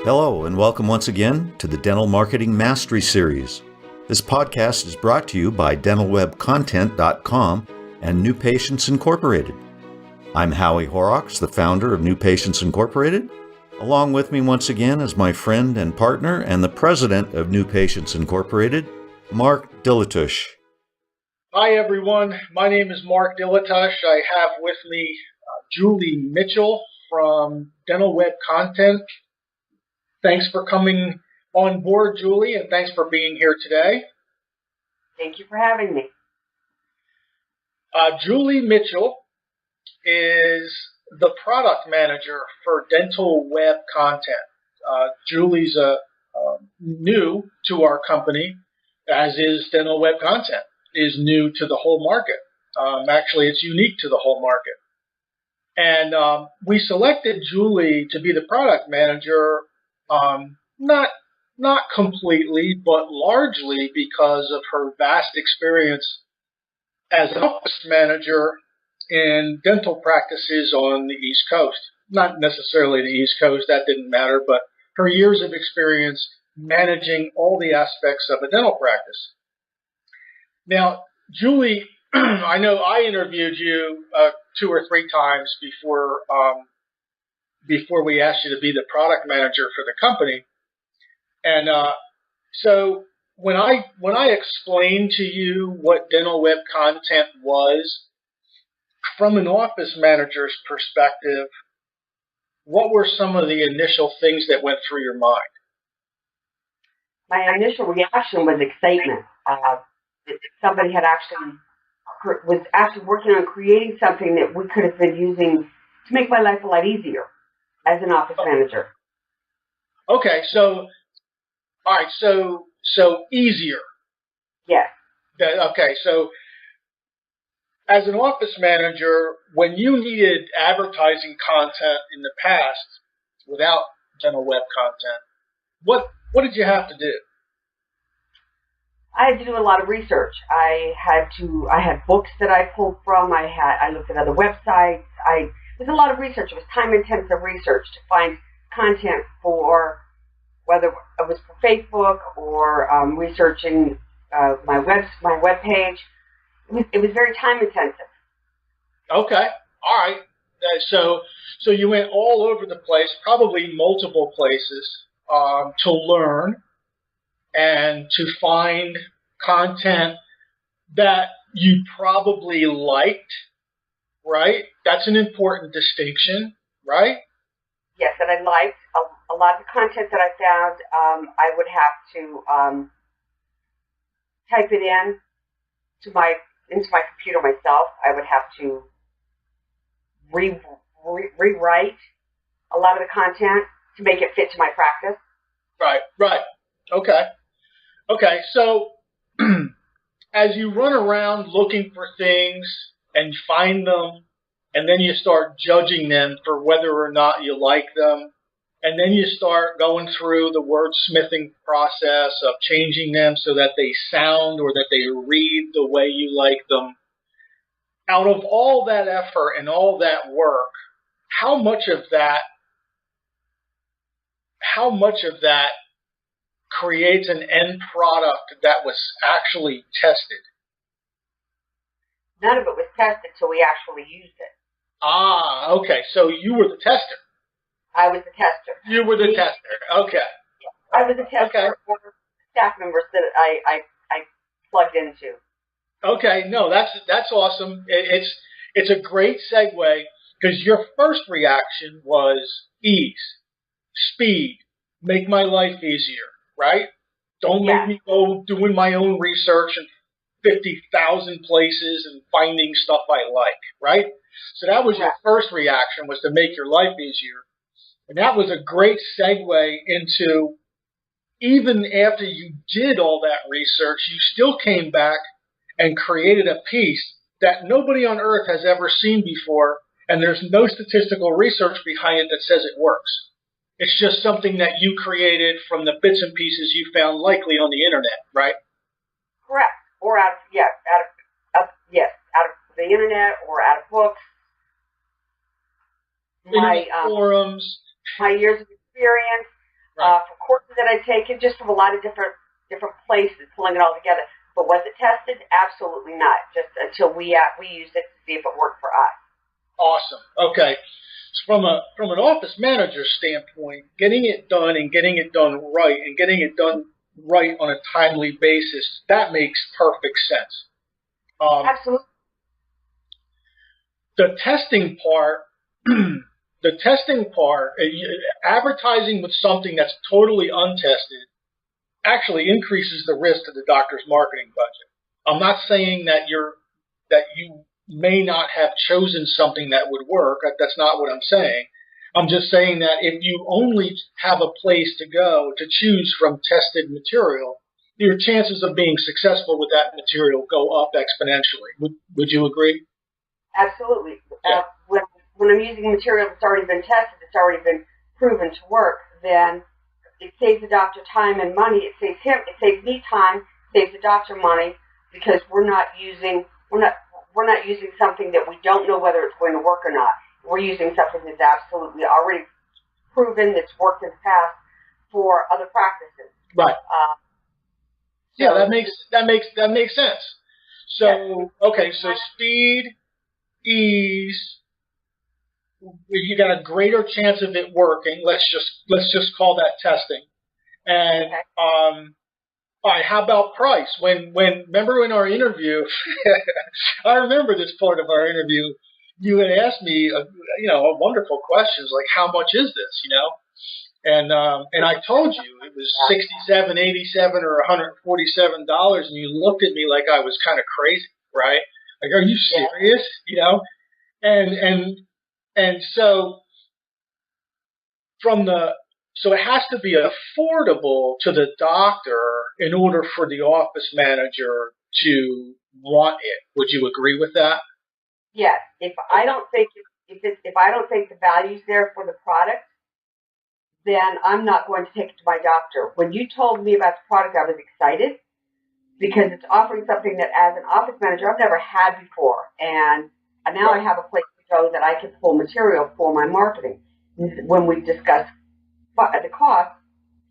Hello, and welcome once again to the Dental Marketing Mastery Series. This podcast is brought to you by dentalwebcontent.com and New Patients Incorporated. I'm Howie Horrocks, the founder of New Patients Incorporated. Along with me once again is my friend and partner and the president of New Patients Incorporated, Mark Dilatush. Hi everyone, my name is Mark Dilatush. I have with me Julie Mitchell from Dental Web Content. Thanks for coming on board, Julie, and thanks for being here today. Thank you for having me. Julie Mitchell is the product manager for Dental Web Content. Julie's new to our company, as is Dental Web Content, is new to the whole market. Actually, it's unique to the whole market. And we selected Julie to be the product manager, not completely, but largely because of her vast experience as an office manager in dental practices on the East Coast. Not necessarily the East Coast, that didn't matter, but her years of experience managing all the aspects of a dental practice. Now, Julie, I know I interviewed you 2 or 3 times before we asked you to be the product manager for the company. And so when I explained to you what Dental Web Content was, from an office manager's perspective, what were some of the initial things that went through your mind? My initial reaction was excitement. Somebody was actually working on creating something that we could have been using to make my life a lot easier as an office manager. Okay, so easier. Yes. Okay, so as an office manager, when you needed advertising content in the past without Dental Web Content, what did you have to do? I had to do a lot of research. I had books that I pulled from. I looked at other websites. There's a lot of research. It was time-intensive research to find content for whether it was for Facebook or researching my web page. It was very time-intensive. Okay, all right. So you went all over the place, probably multiple places, to learn and to find content that you probably liked, right? That's an important distinction, right? Yes, and I liked a lot of the content that I found. I would have to type it into my computer myself. I would have to rewrite a lot of the content to make it fit to my practice. Right. Okay. So as you run around looking for things and find them, and then you start judging them for whether or not you like them, and then you start going through the wordsmithing process of changing them so that they sound or that they read the way you like them. Out of all that effort and all that work, how much of that creates an end product that was actually tested? None of it was tested till we actually used it. Ah, okay. So you were the tester. I was the tester. You were the tester. Okay. I was the tester for staff members that I plugged into. Okay. No, that's awesome. It's a great segue because your first reaction was ease, speed, make my life easier, right? Don't make me go doing my own research in 50,000 places and finding stuff I like, right? So that was your first reaction, was to make your life easier. And that was a great segue into, even after you did all that research, you still came back and created a piece that nobody on earth has ever seen before, and there's no statistical research behind it that says it works. It's just something that you created from the bits and pieces you found likely on the internet, right? Correct. Or out of the internet or out of books. Internet forums. My years of experience. Right. For courses that I've taken, just from a lot of different places, pulling it all together. But was it tested? Absolutely not. Just until we used it to see if it worked for us. Awesome. Okay. So from an office manager standpoint, getting it done and getting it done right and getting it done right on a timely basis, that makes perfect sense. Absolutely. The testing part, advertising with something that's totally untested actually increases the risk to the doctor's marketing budget. I'm not saying that you may not have chosen something that would work. That's not what I'm saying. I'm just saying that if you only have a place to go to choose from tested material, your chances of being successful with that material go up exponentially. Would you agree? Absolutely. Yeah. When I'm using material that's already been tested, it's already been proven to work, then it saves the doctor time and money. It saves me time, saves the doctor money, because we're not using something that we don't know whether it's going to work or not. We're using something that's absolutely already proven, that's worked in the past for other practices. Right. So that makes sense. So yeah. okay, so speed, ease, you got a greater chance of it working. Let's just call that testing. And Okay. all right, how about price? Remember in our interview, I remember this part of our interview. You had asked me, a wonderful questions like, how much is this? And I told you it was $67, $87, or $147, and you looked at me like I was kind of crazy, right? Like, are you serious? And so so it has to be affordable to the doctor in order for the office manager to want it. Would you agree with that? Yes. If I don't think the value's there for the product, then I'm not going to take it to my doctor. When you told me about the product, I was excited because it's offering something that, as an office manager, I've never had before, and now I have a place to go that I can pull material for my marketing. When we discussed the cost,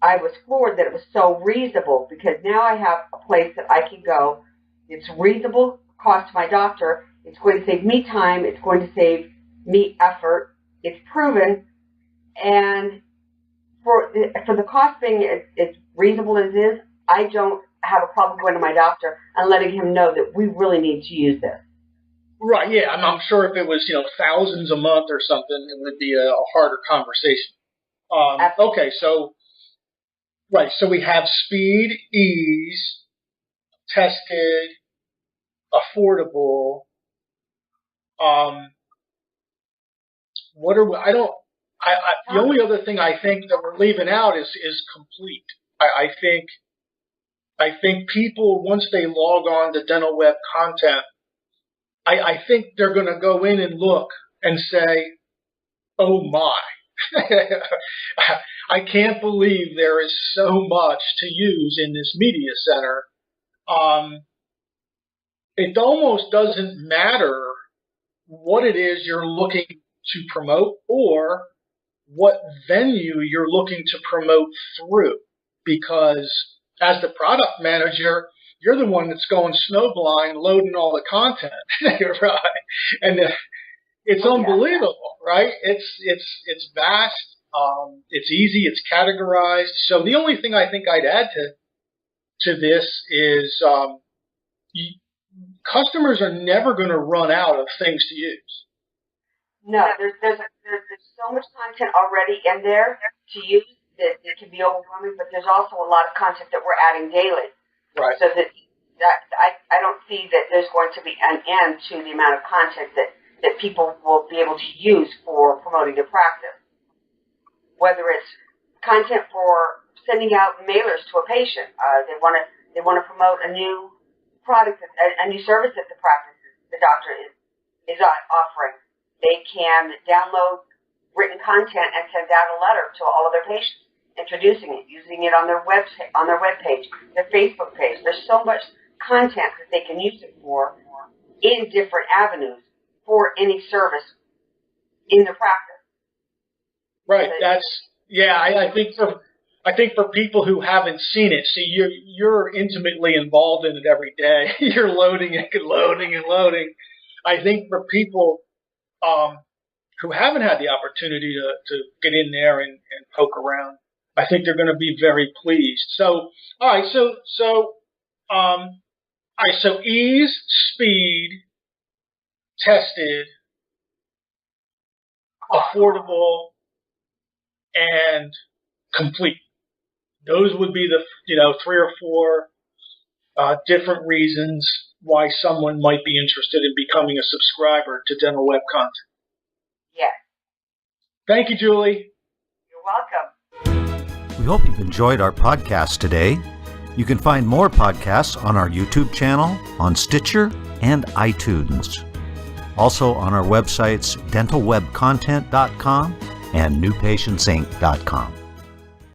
I was floored that it was so reasonable, because now I have a place that I can go. It's reasonable cost to my doctor. It's going to save me time. It's going to save me effort. It's proven. And for the cost being as reasonable as it is, I don't have a problem going to my doctor and letting him know that we really need to use this. Right, yeah. I'm sure if it was, thousands a month or something, it would be a harder conversation. Okay, so we have speed, ease, tested, affordable. The only other thing I think that we're leaving out is complete. I think people, once they log on to Dental Web content, I think they're going to go in and look and say, oh my, I can't believe there is so much to use in this media center. It almost doesn't matter what it is you're looking to promote or what venue you're looking to promote through, because as the product manager, you're the one that's going snowblind, loading all the content, right? And it's unbelievable, right? It's vast, it's easy, it's categorized. So the only thing I think I'd add to this is customers are never going to run out of things to use. No, there's so much content already in there to use that it can be overwhelming, but there's also a lot of content that we're adding daily. Right. So that I don't see that there's going to be an end to the amount of content that people will be able to use for promoting their practice. Whether it's content for sending out mailers to a patient, they want to promote a new product, a new service that the doctor is offering. They can download written content and send out a letter to all of their patients, introducing it, using it on their web page, their Facebook page. There's so much content that they can use it for in different avenues for any service in their practice. Right. I think I think for people who haven't seen it, see, you're intimately involved in it every day. You're loading and loading and loading. I think for people who haven't had the opportunity to get in there and poke around, I think they're going to be very pleased. So, all right, so ease, speed, tested, affordable, and complete. Those would be the 3 or 4 different reasons why someone might be interested in becoming a subscriber to Dental Web Content. Yes. Thank you, Julie. You're welcome. We hope you've enjoyed our podcast today. You can find more podcasts on our YouTube channel, on Stitcher, and iTunes. Also on our websites dentalwebcontent.com and newpatientsinc.com.